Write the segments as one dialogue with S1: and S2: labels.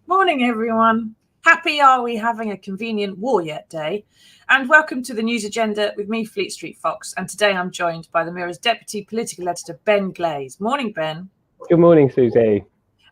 S1: Morning, everyone. Happy Are We Having a Convenient War Yet Day? And welcome to the News Agenda with me, Fleet Street Fox. And today I'm joined by the Mirror's Deputy Political Editor, Ben Glaze. Morning, Ben.
S2: Good morning, Susie.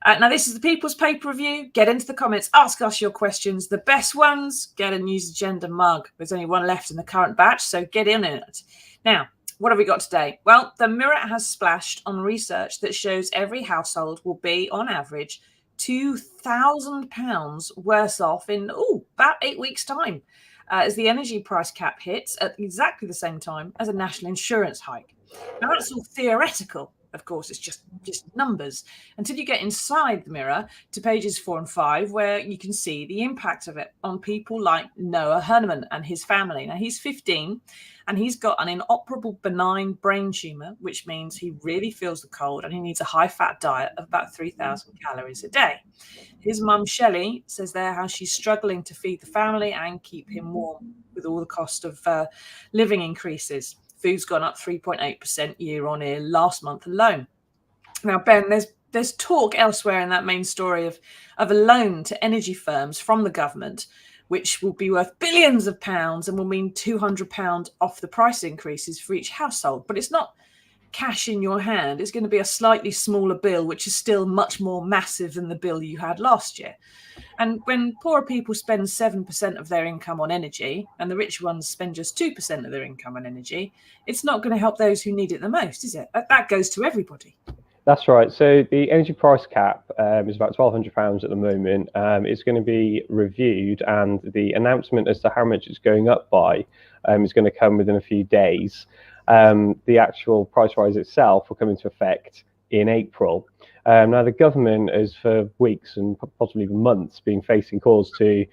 S1: Now, this is the People's Paper Review. Get into the comments, ask us your questions. The best ones get a News Agenda mug. There's only one left in the current batch, so get in it. Now, what have we got today? Well, the Mirror has splashed on research that shows every household will be, on average, £2,000 worse off in about 8 weeks' time, as the energy price cap hits at exactly the same time as a national insurance hike. Now, that's all theoretical. Of course, it's just numbers until you get inside the Mirror to pages 4 and 5, where you can see the impact of it on people like Noah Herneman and his family. Now, he's 15 and he's got an inoperable benign brain tumour, which means he really feels the cold and he needs a high-fat diet of about 3,000 calories a day. His mum, Shelley, says there how she's struggling to feed the family and keep him warm with all the cost of living increases. Food's gone up 3.8% year on year last month alone. Now, Ben, there's talk elsewhere in that main story of a loan to energy firms from the government, which will be worth billions of pounds and will mean £200 off the price increases for each household. But it's not cash in your hand. It's going to be a slightly smaller bill, which is still much more massive than the bill you had last year. And when poorer people spend 7% of their income on energy and the rich ones spend just 2% of their income on energy, it's not going to help those who need it the most, is it? That goes to everybody.
S2: That's right. So the energy price cap is about £1,200 at the moment. It's going to be reviewed, and the announcement as to how much it's going up by is going to come within a few days. The actual price rise itself will come into effect in April. Now, the government has for weeks and possibly even months been facing calls to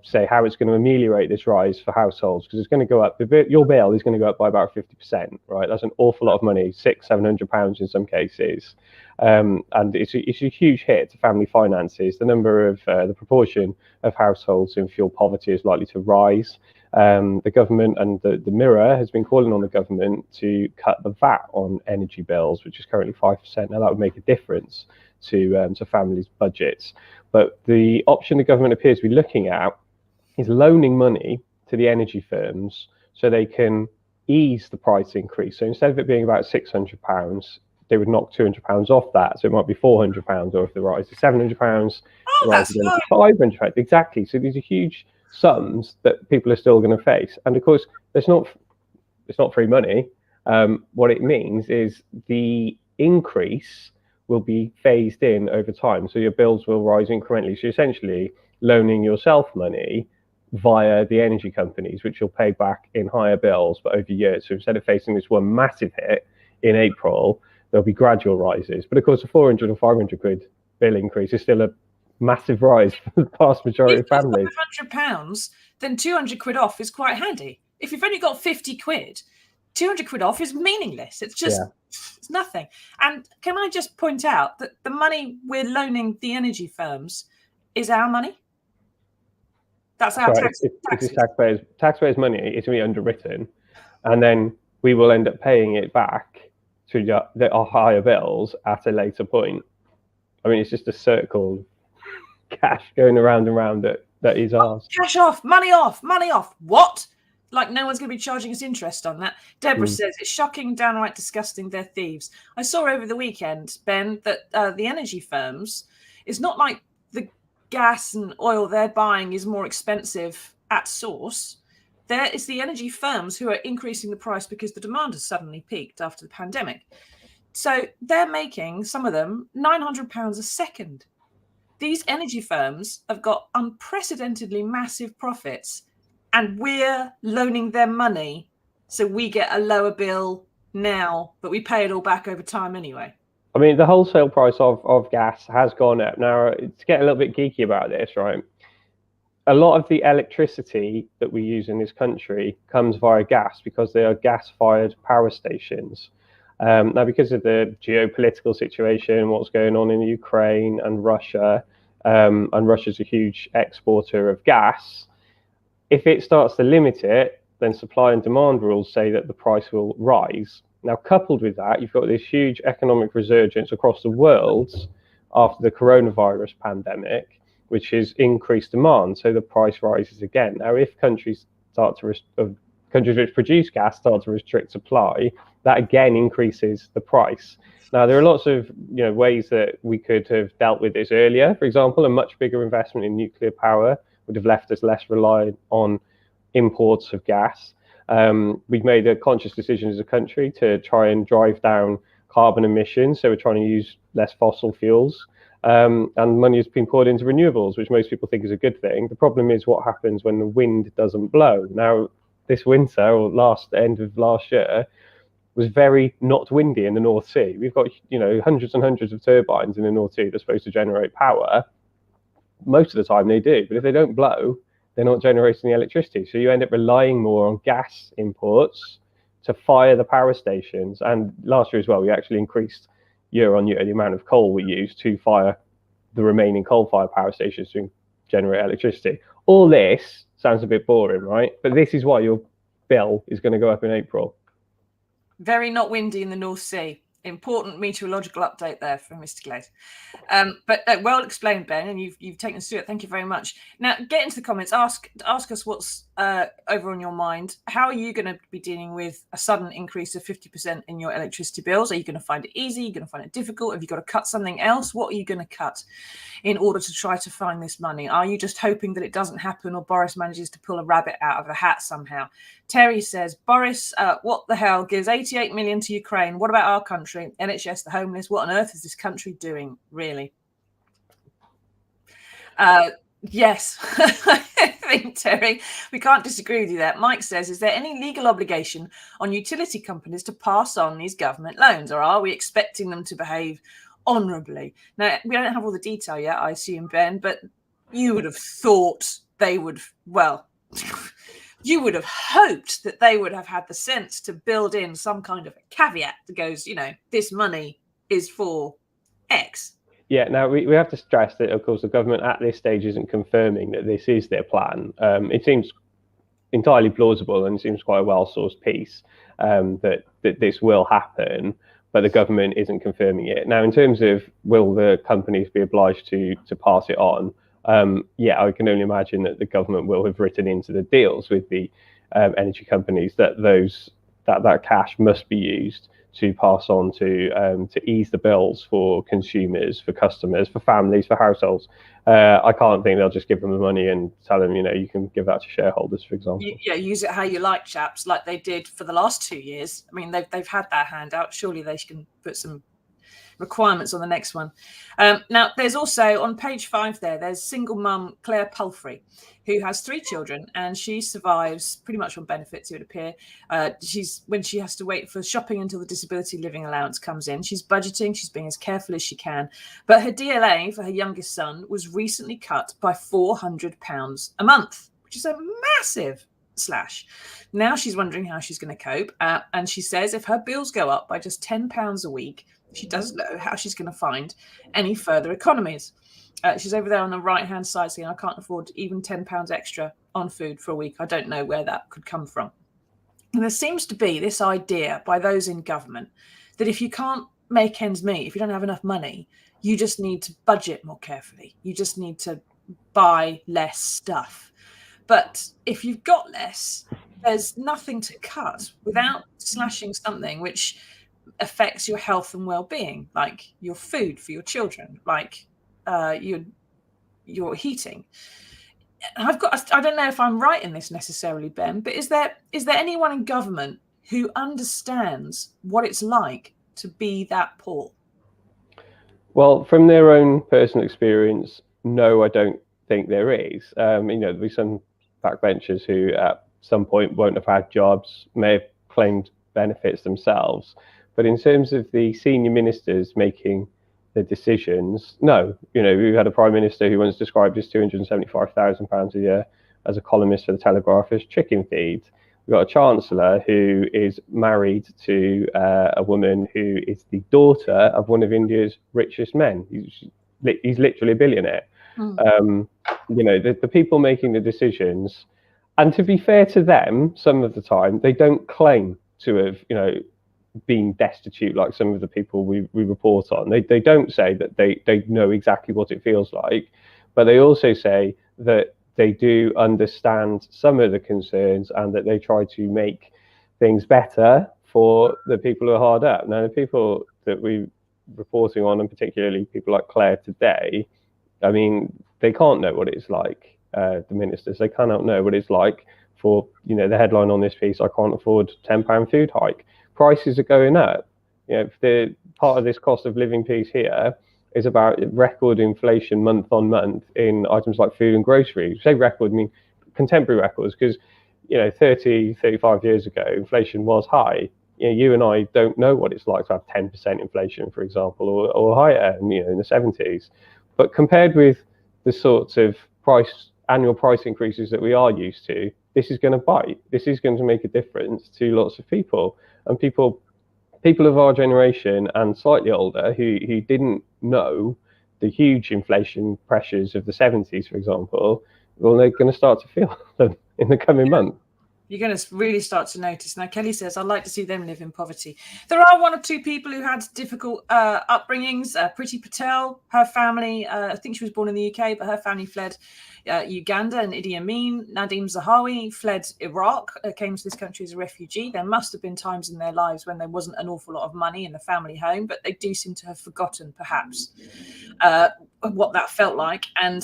S2: say how it's going to ameliorate this rise for households, because it's going to go up. Your bill is going to go up by about 50%, right? That's an awful lot of money, £600-700 in some cases. And it's a huge hit to family finances. The number of the proportion of households in fuel poverty is likely to rise. The government and the Mirror has been calling on the government to cut the VAT on energy bills, which is currently 5%. Now, that would make a difference to families' budgets. But the option the government appears to be looking at is loaning money to the energy firms so they can ease the price increase. So instead of it being about £600, they would knock £200 off that. So it might be £400, or if the rise is £700, the rise is £500. Exactly. So these are huge sums that people are still going to face. And of course, it's not free money. What it means is the increase will be phased in over time. So your bills will rise incrementally. So you're essentially loaning yourself money via the energy companies, which you'll pay back in higher bills, but over years. So instead of facing this one massive hit in April, there'll be gradual rises. But of course, a 400 or 500 quid bill increase is still a massive rise for the vast majority of families.
S1: £500, then 200 quid off is quite handy. If you've only got 50 quid, 200 quid off is meaningless. It's just it's nothing. And can I just point out that the money we're loaning the energy firms is our money? That's our tax.
S2: It's taxpayers' money. It's going to be underwritten, and then we will end up paying it back through our higher bills at a later point. I mean, it's just a circle of cash going around and around that is ours.
S1: Cash off, money off, money off. What? Like no one's going to be charging us interest on that. Deborah says it's shocking, downright disgusting. They're thieves. I saw over the weekend, Ben, that the energy firms, it's not like the gas and oil they're buying is more expensive at source. There is the energy firms who are increasing the price because the demand has suddenly peaked after the pandemic. So they're making, some of them, £900 a second. These energy firms have got unprecedentedly massive profits, and we're loaning them money so we get a lower bill now, but we pay it all back over time anyway.
S2: I mean, the wholesale price of gas has gone up. Now, to get a little bit geeky about this, right? a lot of the electricity that we use in this country comes via gas because they are gas-fired power stations. Now, because of the geopolitical situation, what's going on in Ukraine and Russia's a huge exporter of gas, if it starts to limit it, then supply and demand rules say that the price will rise. Now, coupled with that, you've got this huge economic resurgence across the world after the coronavirus pandemic, which has increased demand, so the price rises again. Now, if countries which produce gas start to restrict supply, that again increases the price. Now, there are lots of ways that we could have dealt with this earlier. For example, a much bigger investment in nuclear power would have left us less reliant on imports of gas. We've made a conscious decision as a country to try and drive down carbon emissions, so we're trying to use less fossil fuels. And money has been poured into renewables, which most people think is a good thing. The problem is what happens when the wind doesn't blow. Now, this winter, or end of last year, was very not windy in the North Sea. We've got hundreds and hundreds of turbines in the North Sea that are supposed to generate power. Most of the time they do, but if they don't blow, they're not generating the electricity. So you end up relying more on gas imports to fire the power stations. And last year as well, we actually increased year on year the amount of coal we use to fire the remaining coal-fired power stations to generate electricity. All this sounds a bit boring, right? But this is why your bill is going to go up in April.
S1: Very not windy in the North Sea. Important meteorological update there from Mr. Glaze. But well explained, Ben, and you've taken us through it. Thank you very much. Now, get into the comments. Ask us what's over on your mind. How are you going to be dealing with a sudden increase of 50% in your electricity bills? Are you going to find it easy? Are you going to find it difficult? Have you got to cut something else? What are you going to cut in order to try to find this money? Are you just hoping that it doesn't happen or Boris manages to pull a rabbit out of the hat somehow? Terry says, Boris, what the hell, gives 88 million to Ukraine. What about our country? NHS, the homeless. What on earth is this country doing, really? Yes, I think, Terry, we can't disagree with you there. Mike says, is there any legal obligation on utility companies to pass on these government loans, or are we expecting them to behave honourably? Now, we don't have all the detail yet, I assume, Ben, but you would have thought they would, well... You would have hoped that they would have had the sense to build in some kind of a caveat that goes, this money is for X.
S2: Yeah, now we have to stress that, of course, the government at this stage isn't confirming that this is their plan. It seems entirely plausible and seems quite a well-sourced piece that this will happen, but the government isn't confirming it. Now, in terms of will the companies be obliged to pass it on, I can only imagine that the government will have written into the deals with the energy companies that that cash must be used to pass on to ease the bills for consumers, for customers, for families, for households. I can't think they'll just give them the money and tell them, you can give that to shareholders, for example.
S1: Yeah, use it how you like, chaps, like they did for the last 2 years. I mean, they've had that handout. Surely they can put some requirements on the next one. Now, there's also on page 5 there's single mum Claire Palfrey, who has 3 children, and she survives pretty much on benefits, it would appear. When she has to wait for shopping until the disability living allowance comes in, she's budgeting, she's being as careful as she can. But her DLA for her youngest son was recently cut by £400 a month, which is a massive slash. Now she's wondering how she's going to cope. And she says if her bills go up by just £10 a week, she doesn't know how she's going to find any further economies. She's over there on the right-hand side saying, I can't afford even £10 extra on food for a week. I don't know where that could come from. And there seems to be this idea by those in government that if you can't make ends meet, if you don't have enough money, you just need to budget more carefully. You just need to buy less stuff. But if you've got less, there's nothing to cut without slashing something which affects your health and well-being, like your food for your children, like your heating. I don't know if I'm right in this necessarily, Ben, but is there anyone in government who understands what it's like to be that poor?
S2: Well, from their own personal experience, no, I don't think there is. There'll be some backbenchers who at some point won't have had jobs, may have claimed benefits themselves. But in terms of the senior ministers making the decisions. No, we had a prime minister who once described his £275,000 a year as a columnist for the Telegraph as chicken feed. We've got a chancellor who is married to a woman who is the daughter of one of India's richest men. He's literally a billionaire. The people making the decisions, and to be fair to them, some of the time they don't claim to have, been destitute like some of the people we report on. They don't say that they know exactly what it feels like, but they also say that they do understand some of the concerns and that they try to make things better for the people who are hard up. Now, the people that we're reporting on, and particularly people like Claire today, I mean, they can't know what it's like, the ministers. They cannot know what it's like for, the headline on this piece, I can't afford £10 food hike. Prices are going up. The part of this cost of living piece here is about record inflation month on month in items like food and groceries. Say record, I mean contemporary records, because 30, 35 years ago, inflation was high. You and I don't know what it's like to have 10% inflation, for example, or higher, in the 70s. But compared with the sorts of annual price increases that we are used to, this is going to bite. This is going to make a difference to lots of people. And people of our generation and slightly older who didn't know the huge inflation pressures of the 70s, for example, well, they're going to start to feel them in the coming months.
S1: You're going to really start to notice. Now, Kelly says, I'd like to see them live in poverty. There are one or two people who had difficult upbringings. Priti Patel, her family, I think she was born in the UK, but her family fled Uganda, and Idi Amin. Nadim Zahawi fled Iraq, came to this country as a refugee. There must have been times in their lives when there wasn't an awful lot of money in the family home, but they do seem to have forgotten, perhaps, what that felt like. And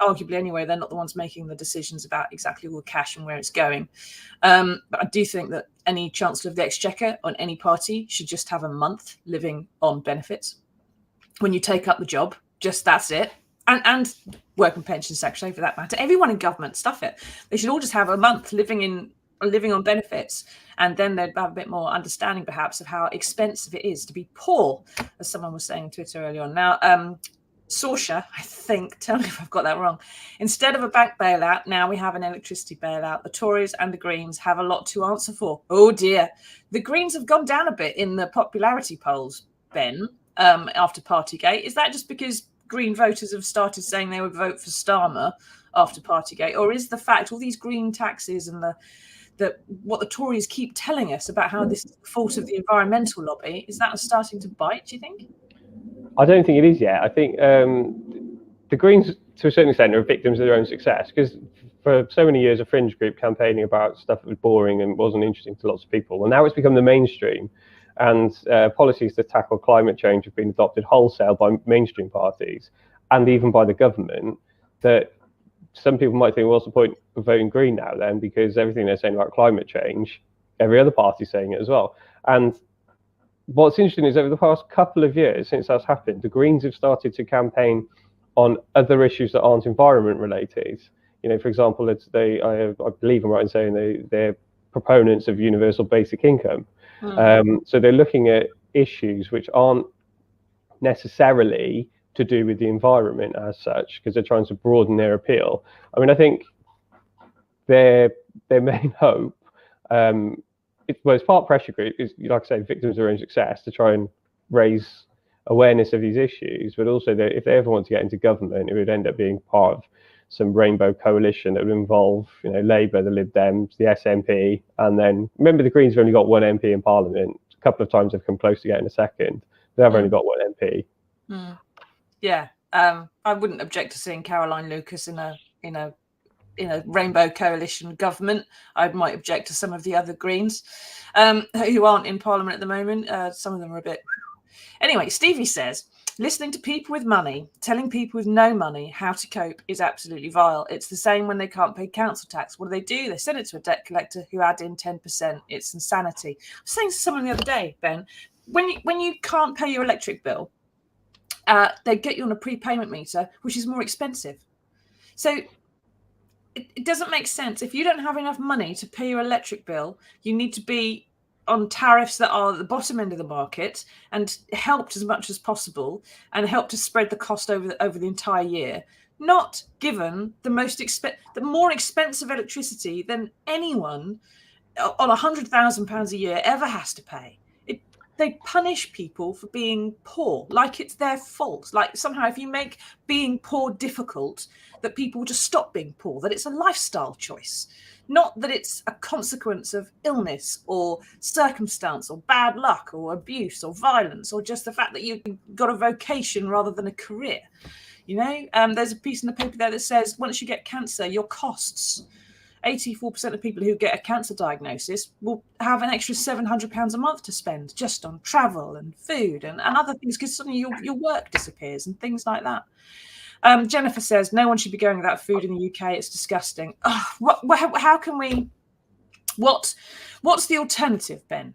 S1: arguably, anyway, they're not the ones making the decisions about exactly all the cash and where it's going. But I do think that any Chancellor of the Exchequer on any party should just have a month living on benefits. When you take up the job, just that's it. And work and pension secretary, for that matter, everyone in government, stuff it. They should all just have a month living on benefits, and then they'd have a bit more understanding, perhaps, of how expensive it is to be poor, as someone was saying on Twitter earlier on. Now, Sorsha, I think, tell me if I've got that wrong. Instead of a bank bailout, now we have an electricity bailout. The Tories and the Greens have a lot to answer for. Oh dear. The Greens have gone down a bit in the popularity polls, Ben, after Partygate. Is that just because Green voters have started saying they would vote for Starmer after Partygate? Or is the fact all these green taxes and what the Tories keep telling us about how this is the fault of the environmental lobby, is that starting to bite, do you think?
S2: I don't think it is yet. I think the Greens, to a certain extent, are victims of their own success, because for so many years, a fringe group campaigning about stuff that was boring and wasn't interesting to lots of people. Well, now it's become the mainstream, and policies to tackle climate change have been adopted wholesale by mainstream parties and even by the government, that some people might think, well, what's the point of voting Green now then? Because everything they're saying about climate change, every other party's saying it as well. And what's interesting is over the past couple of years since that's happened, the Greens have started to campaign on other issues that aren't environment related. For example, I believe I'm right in saying they're proponents of universal basic income. So they're looking at issues which aren't necessarily to do with the environment as such, because they're trying to broaden their appeal. I mean, I think their main hope, it's part pressure group, is, like I say, victims of their own success, to try and raise awareness of these issues, but also if they ever want to get into government, it would end up being part of some rainbow coalition that would involve, Labour, the Lib Dems, the SNP, and then remember the Greens have only got one MP in Parliament. A couple of times they've come close to getting a second. They've only got one MP.
S1: Yeah, I wouldn't object to seeing Caroline Lucas in a rainbow coalition government. I might object to some of the other Greens who aren't in Parliament at the moment. Some of them are a bit. Anyway, Stevie says, listening to people with money telling people with no money how to cope is absolutely vile. It's the same when they can't pay council tax. What do? They send it to a debt collector who add in 10%. It's insanity. I was saying to someone the other day, Ben, when you can't pay your electric bill, they get you on a prepayment meter, which is more expensive. So it doesn't make sense. If you don't have enough money to pay your electric bill, you need to be on tariffs that are at the bottom end of the market and helped as much as possible and helped to spread the cost over the entire year, not given the more expensive electricity than anyone on £100,000 a year ever has to pay. They punish people for being poor, like it's their fault. Like somehow if you make being poor difficult, that people will just stop being poor, that it's a lifestyle choice, not that it's a consequence of illness or circumstance or bad luck or abuse or violence or just the fact that you've got a vocation rather than a career. There's a piece in the paper there that says once you get cancer, your costs, 84% of people who get a cancer diagnosis will have an extra £700 a month to spend just on travel and food and other things because suddenly your work disappears and things like that. Jennifer says no one should be going without food in the UK. It's disgusting. How can we? What's the alternative, Ben?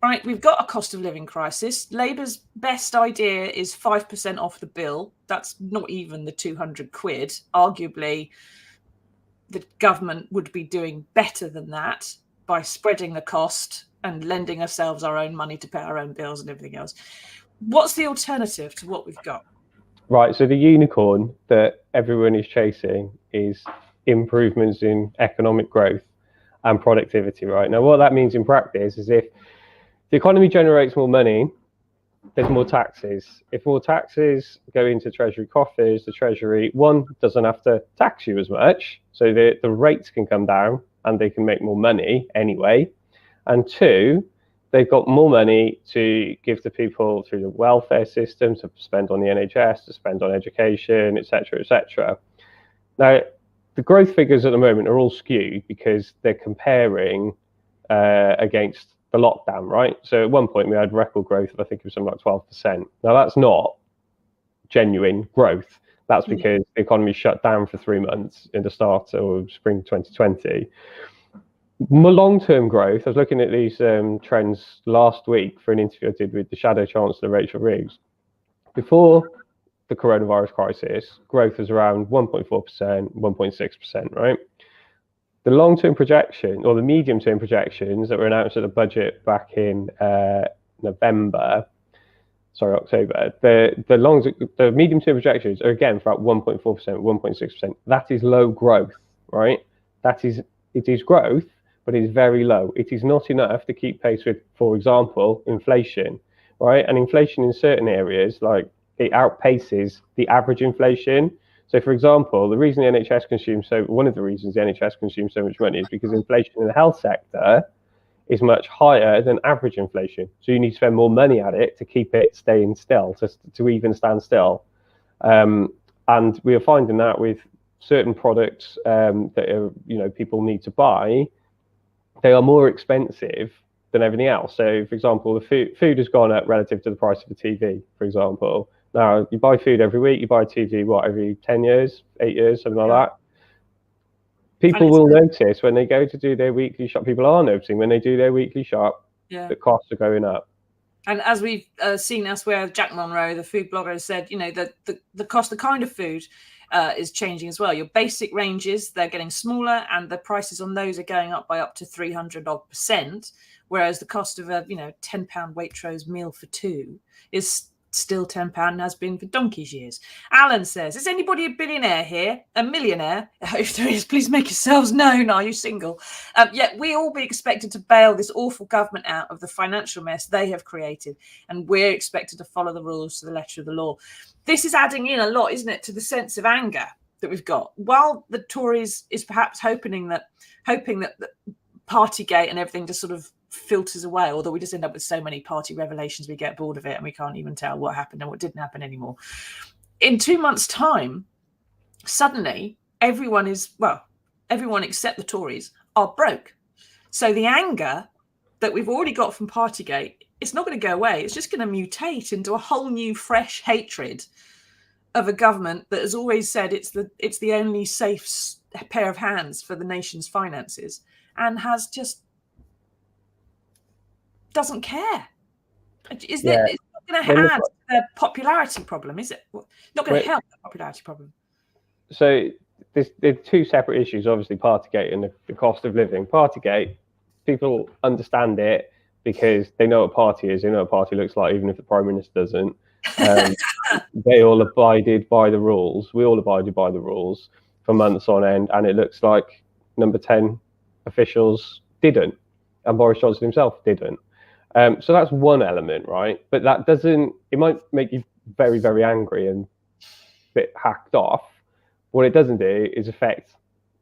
S1: Right, we've got a cost of living crisis. Labour's best idea is 5% off the bill. That's not even the 200 quid. Arguably, the government would be doing better than that by spreading the cost and lending ourselves our own money to pay our own bills and everything else. What's the alternative to what we've got?
S2: Right, so the unicorn that everyone is chasing is improvements in economic growth and productivity, right? Now, what that means in practice is if the economy generates more money, there's more taxes. If more taxes go into Treasury coffers, the Treasury, one, doesn't have to tax you as much, so the rates can come down and they can make more money anyway. And two, they've got more money to give to people through the welfare system, to spend on the NHS, to spend on education, etc., etc. Now, the growth figures at the moment are all skewed because they're comparing against the lockdown, right? So at one point we had record growth of, I think it was something like 12%. Now that's not genuine growth. That's because the economy shut down for 3 months in the start of spring 2020. More long-term growth, I was looking at these trends last week for an interview I did with the Shadow Chancellor, Rachel Riggs. Before the coronavirus crisis, growth was around 1.4%, 1.6%, right? The long-term projection or the medium-term projections that were announced at the budget back in October, the medium-term projections are again for about 1.4%, 1.6%. That is low growth, right? It is growth, but it is very low. It is not enough to keep pace with, for example, inflation, right? And inflation in certain areas, like it outpaces the average inflation. So, for example, one of the reasons the NHS consumes so much money is because inflation in the health sector is much higher than average inflation. So you need to spend more money at it to keep it staying still, to even stand still. And we are finding that with certain products that people need to buy, they are more expensive than everything else. So, for example, the food has gone up relative to the price of a TV, for example. Now, you buy food every week, you buy a TV, every 10 years, 8 years, something like that. People will notice when they go to do their weekly shop, people are noticing when they do their weekly shop, the costs are going up.
S1: And as we've seen elsewhere, Jack Monroe, the food blogger, has said, that the cost, the kind of food is changing as well. Your basic ranges, they're getting smaller and the prices on those are going up by up to 300%, whereas the cost of a, £10 Waitrose meal for two is still £10 and has been for donkey's years. Alan says, is anybody a billionaire here? A millionaire? If there is, please make yourselves known. Are you single? Yet we all be expected to bail this awful government out of the financial mess they have created, and we're expected to follow the rules to the letter of the law. This is adding in a lot, isn't it, to the sense of anger that we've got. While the Tories is perhaps hoping that Partygate and everything just sort of filters away, although we just end up with so many party revelations we get bored of it and we can't even tell what happened and what didn't happen anymore. In 2 months' time, suddenly everyone except the Tories are broke. So the anger that we've already got from Partygate, it's not going to go away. It's just going to mutate into a whole new fresh hatred of a government that has always said it's the only safe pair of hands for the nation's finances, and has just doesn't care. It's not going to add to the popularity problem, is it? Not going to help the popularity problem.
S2: So there's two separate issues, obviously, Partygate and the cost of living. Partygate, people understand it. because they know what party is, they know what party looks like, even if the Prime Minister doesn't. They all abided by the rules. We all abided by the rules for months on end, and it looks like number 10 officials didn't, and Boris Johnson himself didn't. So that's one element, right? But that doesn't, it might make you very, very angry and a bit hacked off. What it doesn't do is affect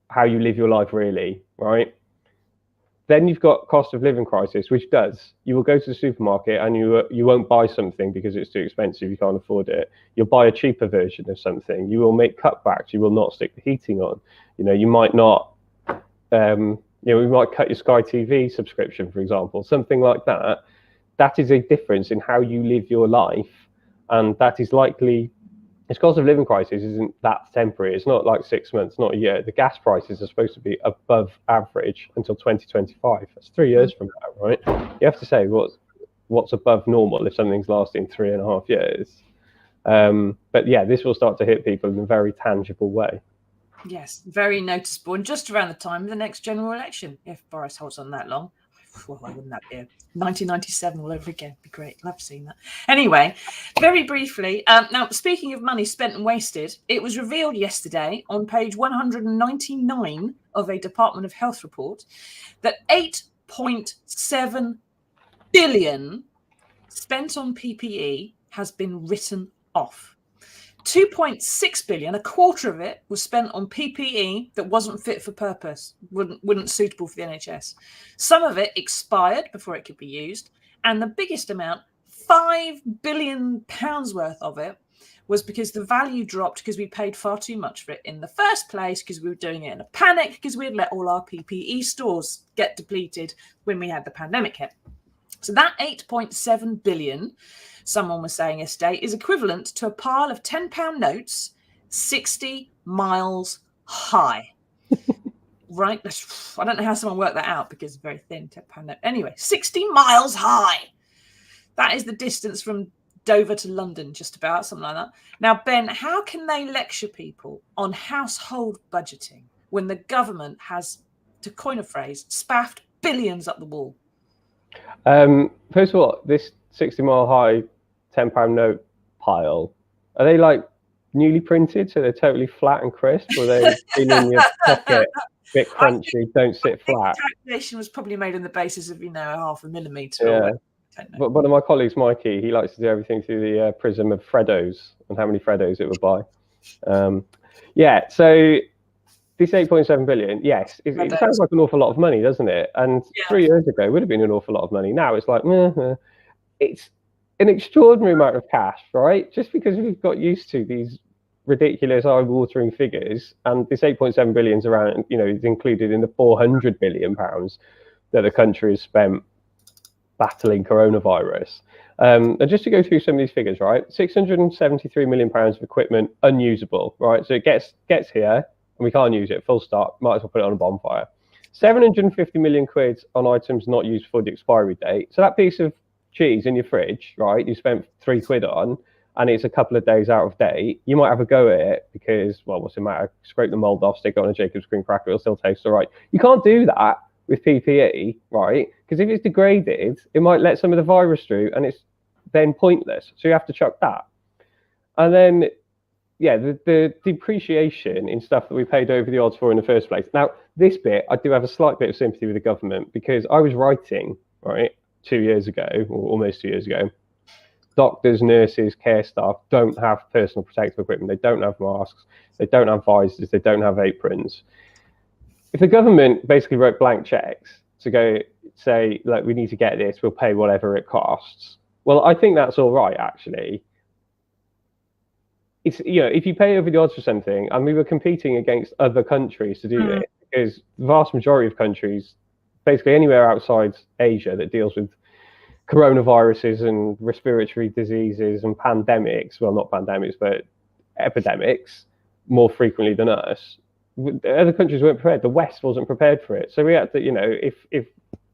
S2: how you live your life really, right? Then you've got cost of living crisis, which does. You will go to the supermarket and you won't buy something because it's too expensive, you can't afford it. You'll buy a cheaper version of something. You will make cutbacks. You will not stick the heating on. You might not, you might cut your Sky TV subscription, for example, something like that. That is a difference in how you live your life, and that is likely. This cost of living crisis isn't that temporary. It's not like 6 months, not a year. The gas prices are supposed to be above average until 2025. That's 3 years from now, right? You have to say what's above normal if something's lasting 3.5 years. But yeah, this will start to hit people in a very tangible way.
S1: Yes, very noticeable. And just around the time of the next general election, if Boris holds on that long. Well, why wouldn't that be 1997 all over again? Be great. Love seeing that. Anyway, very briefly, now speaking of money spent and wasted, it was revealed yesterday on page 199 of a Department of Health report that 8.7 billion spent on PPE has been written off. 2.6 billion, a quarter of it, was spent on PPE that wasn't fit for purpose, wasn't suitable for the NHS. Some of it expired before it could be used, and the biggest amount, £5 billion worth of it, was because the value dropped because we paid far too much for it in the first place, because we were doing it in a panic, because we had let all our PPE stores get depleted when we had the pandemic hit. So that 8.7 billion, someone was saying yesterday, is equivalent to a pile of £10 notes 60 miles high. Right? I don't know how someone worked that out because it's very thin, £10 note. Anyway, 60 miles high. That is the distance from Dover to London, just about, something like that. Now, Ben, how can they lecture people on household budgeting when the government has, to coin a phrase, spaffed billions up the wall?
S2: First of all, this 60-mile high £10 note pile, are they like newly printed, so they're totally flat and crisp, or are they in your pocket, bit crunchy, don't sit flat?
S1: The calculation was probably made on the basis of, 0.5 millimetre.
S2: Yeah. But one of my colleagues, Mikey, he likes to do everything through the prism of Freddos and how many Freddos it would buy. So this 8.7 billion, yes, it sounds like an awful lot of money, doesn't it? And 3 years ago, it would have been an awful lot of money. Now it's like, it's an extraordinary amount of cash, right? Just because we've got used to these ridiculous, eye-watering figures, and this 8.7 billion is around, is included in the 400 billion pounds that the country has spent battling coronavirus. And just to go through some of these figures, right? 673 million pounds of equipment unusable, right? So it gets here, and we can't use it, full stop, might as well put it on a bonfire. 750 million quid on items not used for the expiry date. So that piece of cheese in your fridge, right, you spent £3 on, and it's a couple of days out of date, you might have a go at it because, well, what's the matter? Scrape the mold off, stick it on a Jacob's cream cracker, it'll still taste all right. You can't do that with PPE, right? Because if it's degraded, it might let some of the virus through, and it's then pointless. So you have to chuck that. And then, the depreciation in stuff that we paid over the odds for in the first place. Now, this bit, I do have a slight bit of sympathy with the government, because I was writing, right, 2 years ago, or almost 2 years ago, doctors, nurses, care staff don't have personal protective equipment. They don't have masks. They don't have visors. They don't have aprons. If the government basically wrote blank checks to go say, look, we need to get this, we'll pay whatever it costs. Well, I think that's all right, actually. It's, if you pay over the odds for something, and we were competing against other countries to do this, because the vast majority of countries, basically anywhere outside Asia that deals with coronaviruses and respiratory diseases and pandemics, well, not pandemics, but epidemics, more frequently than us, other countries weren't prepared. The West wasn't prepared for it. So we had to, if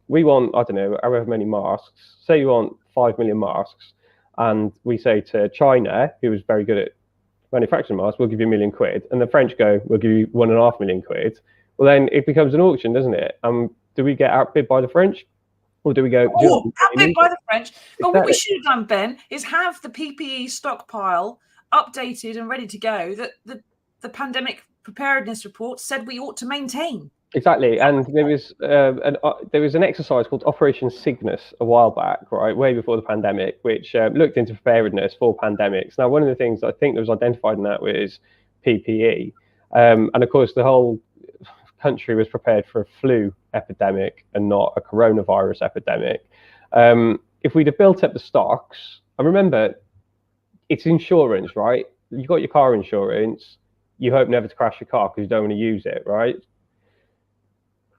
S2: we want, I don't know, however many masks, say you want 5 million masks, and we say to China, who was very good at manufacturing masks, we'll give you £1 million, and the French go, we'll give you £1.5 million. Well, then it becomes an auction, doesn't it? Do we get outbid by the French? Or do we go?
S1: Oh, how big by the French? But what we
S2: Exactly.
S1: should have done, Ben, is have the PPE stockpile updated and ready to go that the pandemic preparedness report said we ought to maintain.
S2: Exactly, and there was an exercise called Operation Cygnus a while back, right, way before the pandemic, which looked into preparedness for pandemics. Now, one of the things I think that was identified in that was PPE, and of course, the whole country was prepared for a flu epidemic and not a coronavirus epidemic. If we'd have built up the stocks, and remember, it's insurance, right? You've got your car insurance. You hope never to crash your car because you don't want to use it, right?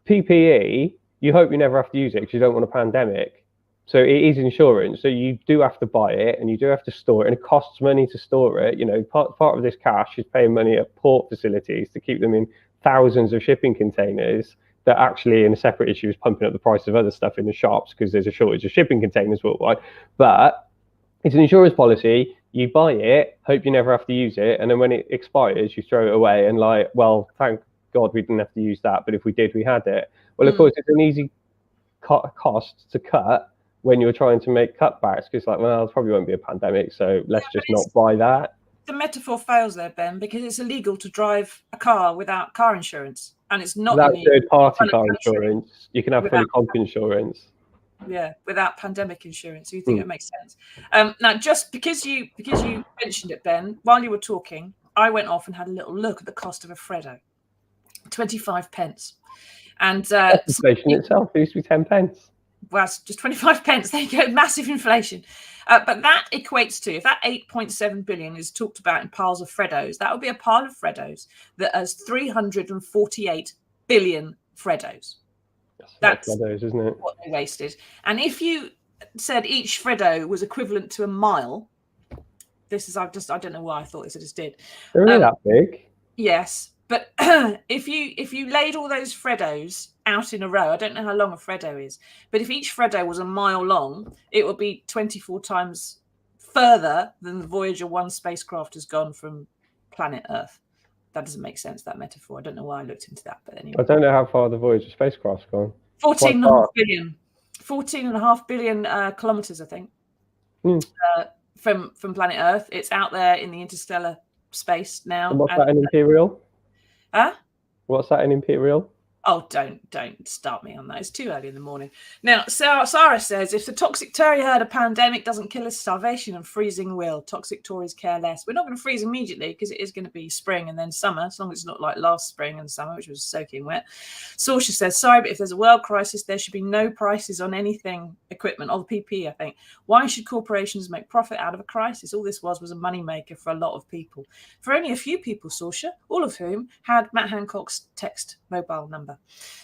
S2: PPE, you hope you never have to use it because you don't want a pandemic. So it is insurance. So you do have to buy it and you do have to store it, and it costs money to store it. You know, part of this cash is paying money at port facilities to keep them in thousands of shipping containers. That actually, in a separate issue, is pumping up the price of other stuff in the shops because there's a shortage of shipping containers worldwide. But it's an insurance policy. You buy it, hope you never have to use it, and then when it expires, you throw it away and like, well, thank God we didn't have to use that, but if we did, we had it. Well, of course, it's an easy cost to cut when you're trying to make cutbacks because, like, well, there probably won't be a pandemic, so let's just not buy that.
S1: The metaphor fails there, Ben, because it's illegal to drive a car without car insurance, and it's not
S2: without
S1: illegal
S2: third-party car insurance. You can have fully comp insurance.
S1: Yeah, without pandemic insurance. So you think it makes sense? Now, just because you mentioned it, Ben, while you were talking, I went off and had a little look at the cost of a Freddo. 25 pence. And
S2: inflation itself used to be 10 pence.
S1: Well, it's just 25 pence. There you go, massive inflation. But that equates to, if that 8.7 billion is talked about in piles of Freddos, that would be a pile of Freddos that has 348 billion Freddos.
S2: That's Freddos, isn't it?
S1: What they wasted. And if you said each Freddo was equivalent to a mile, I don't know why I thought this, I just did.
S2: They're really that big.
S1: Yes. But if you laid all those Freddos out in a row, I don't know how long a Freddo is, but if each Freddo was a mile long, it would be 24 times further than the Voyager 1 spacecraft has gone from planet Earth. That doesn't make sense, that metaphor. I don't know why I looked into that, but anyway.
S2: I don't know how far the Voyager spacecraft's gone.
S1: 14.5 billion. 14.5 billion kilometers, I think, from planet Earth. It's out there in the interstellar space now.
S2: And what's that in Imperial?
S1: Huh?
S2: What's that in Imperial?
S1: Oh, don't start me on that. It's too early in the morning. Now, Sarah says, if the toxic Tory herd of pandemic doesn't kill us, starvation and freezing will. Toxic Tories care less. We're not going to freeze immediately because it is going to be spring and then summer, as long as it's not like last spring and summer, which was soaking wet. Sorsha says, sorry, but if there's a world crisis, there should be no prices on anything, equipment, or the PPE, I think. Why should corporations make profit out of a crisis? All this was a moneymaker for a lot of people. For only a few people, Sorsha, all of whom had Matt Hancock's text mobile number.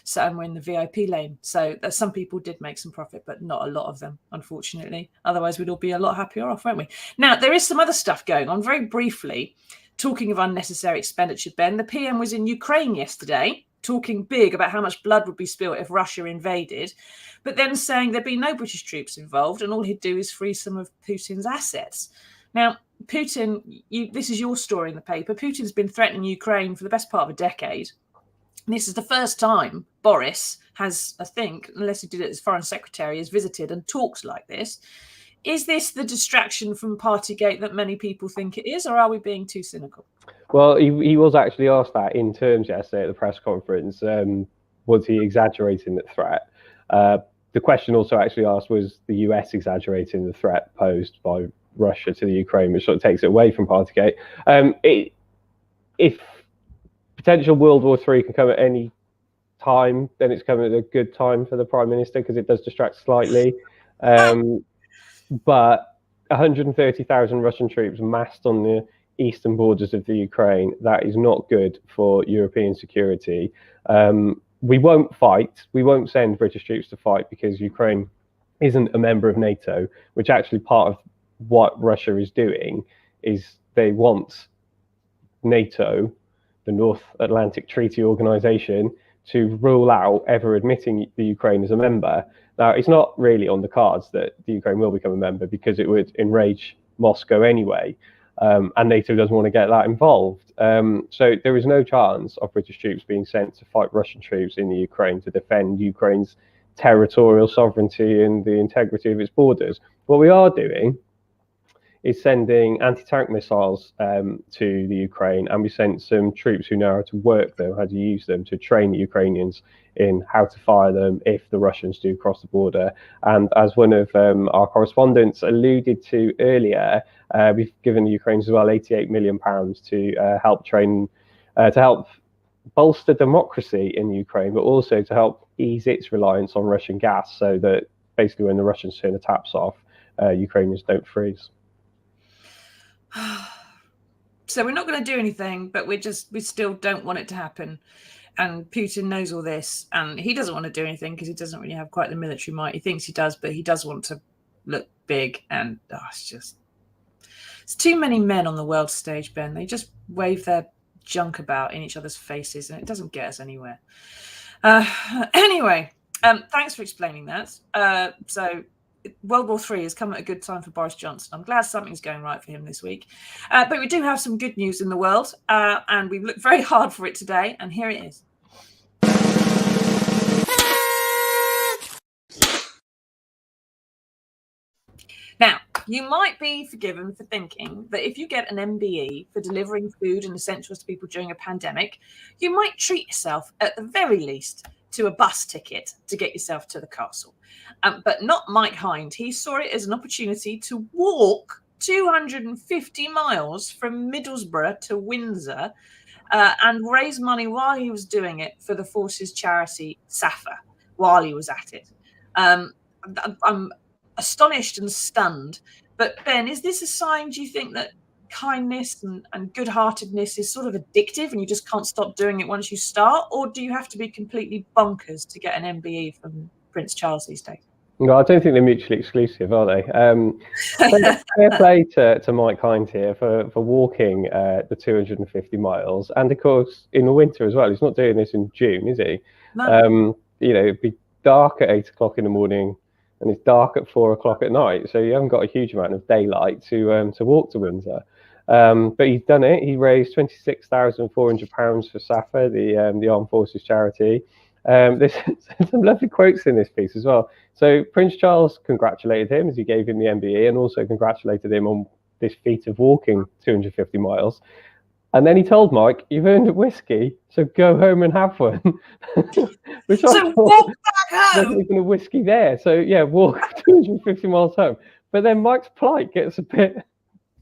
S1: So, and we're in the VIP lane. So some people did make some profit, but not a lot of them, unfortunately. Otherwise, we'd all be a lot happier off, won't we? Now, there is some other stuff going on. Very briefly, talking of unnecessary expenditure, Ben, the PM was in Ukraine yesterday, talking big about how much blood would be spilled if Russia invaded, but then saying there'd be no British troops involved and all he'd do is freeze some of Putin's assets. Now, Putin, this is your story in the paper. Putin's been threatening Ukraine for the best part of a decade. This is the first time Boris has, I think, unless he did it as foreign secretary, has visited and talked like this. Is this the distraction from Partygate that many people think it is, or are we being too cynical?
S2: Well, he was actually asked that in terms yesterday at the press conference. Was he exaggerating the threat? The question also actually asked, was the US exaggerating the threat posed by Russia to the Ukraine, which sort of takes it away from Partygate. If potential World War III can come at any time, then it's coming at a good time for the Prime Minister because it does distract slightly. But 130,000 Russian troops massed on the eastern borders of the Ukraine, that is not good for European security. We won't fight. We won't send British troops to fight because Ukraine isn't a member of NATO, which actually part of what Russia is doing is they want NATO, the North Atlantic Treaty Organization, to rule out ever admitting the Ukraine as a member. Now, it's not really on the cards that the Ukraine will become a member because it would enrage Moscow anyway, and NATO doesn't want to get that involved. So there is no chance of British troops being sent to fight Russian troops in the Ukraine to defend Ukraine's territorial sovereignty and the integrity of its borders. What we are doing is sending anti-tank missiles to the Ukraine, and we sent some troops who know how to work them, how to use them, to train the Ukrainians in how to fire them if the Russians do cross the border. And as one of our correspondents alluded to earlier, we've given the Ukrainians as well £88 million to help train, to help bolster democracy in Ukraine, but also to help ease its reliance on Russian gas, so that basically when the Russians turn the taps off, Ukrainians don't freeze.
S1: So we're not going to do anything, but we still don't want it to happen. And Putin knows all this, and he doesn't want to do anything because he doesn't really have quite the military might. He thinks he does, but he does want to look big. And it's too many men on the world stage, Ben. They just wave their junk about in each other's faces, and it doesn't get us anywhere. Anyway, thanks for explaining that. So World War III has come at a good time for Boris Johnson. I'm glad something's going right for him this week. But we do have some good news in the world, and we've looked very hard for it today, and here it is. Now, you might be forgiven for thinking that if you get an MBE for delivering food and essentials to people during a pandemic, you might treat yourself, at the very least, to a bus ticket to get yourself to the castle. But not Mike Hines. He saw it as an opportunity to walk 250 miles from Middlesbrough to Windsor and raise money while he was doing it for the Forces charity SAFA while he was at it. I'm astonished and stunned. But Ben, is this a sign, do you think, that kindness and good-heartedness is sort of addictive and you just can't stop doing it once you start? Or do you have to be completely bonkers to get an MBE from Prince Charles these days?
S2: No, I don't think they're mutually exclusive, are they? Fair play to Mike Hines here for walking the 250 miles. And of course, in the winter as well. He's not doing this in June, is he? No. It'd be dark at 8 o'clock in the morning and it's dark at 4 o'clock at night. So you haven't got a huge amount of daylight to walk to Windsor. But he's done it. He raised £26,400 for SAFA, the Armed Forces charity. There's some lovely quotes in this piece as well. So Prince Charles congratulated him as he gave him the MBE, and also congratulated him on this feat of walking 250 miles. And then he told Mike, "You've earned a whiskey, so go home and have one." Which
S1: so walk back home.
S2: There's even a whiskey there. So yeah, walk 250 miles home. But then Mike's plight gets a bit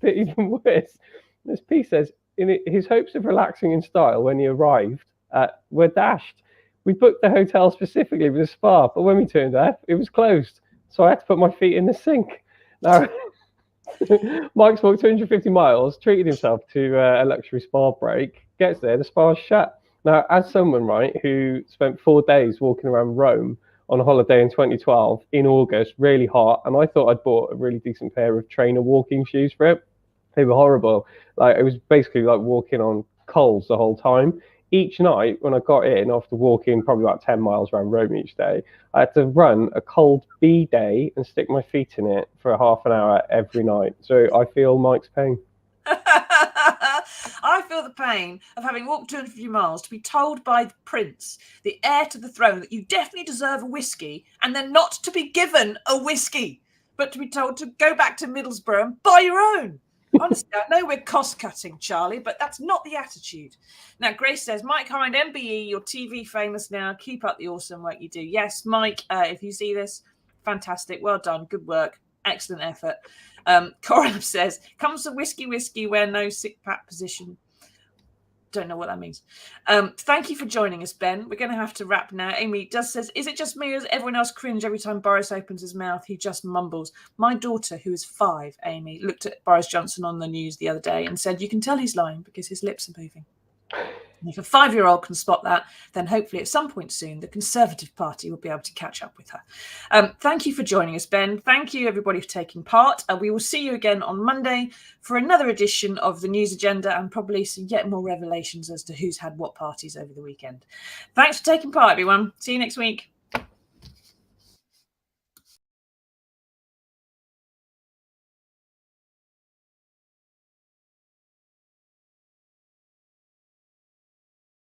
S2: even worse. This piece says, his hopes of relaxing in style when he arrived were dashed. We booked the hotel specifically with a spa, but when we turned up, it was closed. So I had to put my feet in the sink. Now, Mike's walked 250 miles, treated himself to a luxury spa break, gets there, the spa's shut. Now, as someone, right, who spent 4 days walking around Rome on a holiday in 2012 in August, really hot, and I thought I'd bought a really decent pair of trainer walking shoes for it. They were horrible. Like, it was basically like walking on coals the whole time. Each night when I got in, after walking probably about 10 miles around Rome each day, I had to run a cold B-day and stick my feet in it for half an hour every night. So I feel Mike's pain.
S1: I feel the pain of having walked 250 miles to be told by the prince, the heir to the throne, that you definitely deserve a whiskey, and then not to be given a whiskey, but to be told to go back to Middlesbrough and buy your own. Honestly, I know we're cost-cutting, Charlie, but that's not the attitude. Now, Grace says, Mike Hines, MBE, you're TV famous now. Keep up the awesome work you do. Yes, Mike, if you see this, fantastic. Well done. Good work. Excellent effort. Corin says, comes the whiskey where no sick pat position. Don't know what that means. Thank you for joining us, Ben. We're going to have to wrap now. Amy says, is it just me or does everyone else cringe every time Boris opens his mouth? He just mumbles. My daughter, who is 5, Amy, looked at Boris Johnson on the news the other day and said, you can tell he's lying because his lips are moving. And if a 5-year-old can spot that, then hopefully at some point soon, the Conservative Party will be able to catch up with her. Thank you for joining us, Ben. Thank you, everybody, for taking part. We will see you again on Monday for another edition of the News Agenda and probably some yet more revelations as to who's had what parties over the weekend. Thanks for taking part, everyone. See you next week.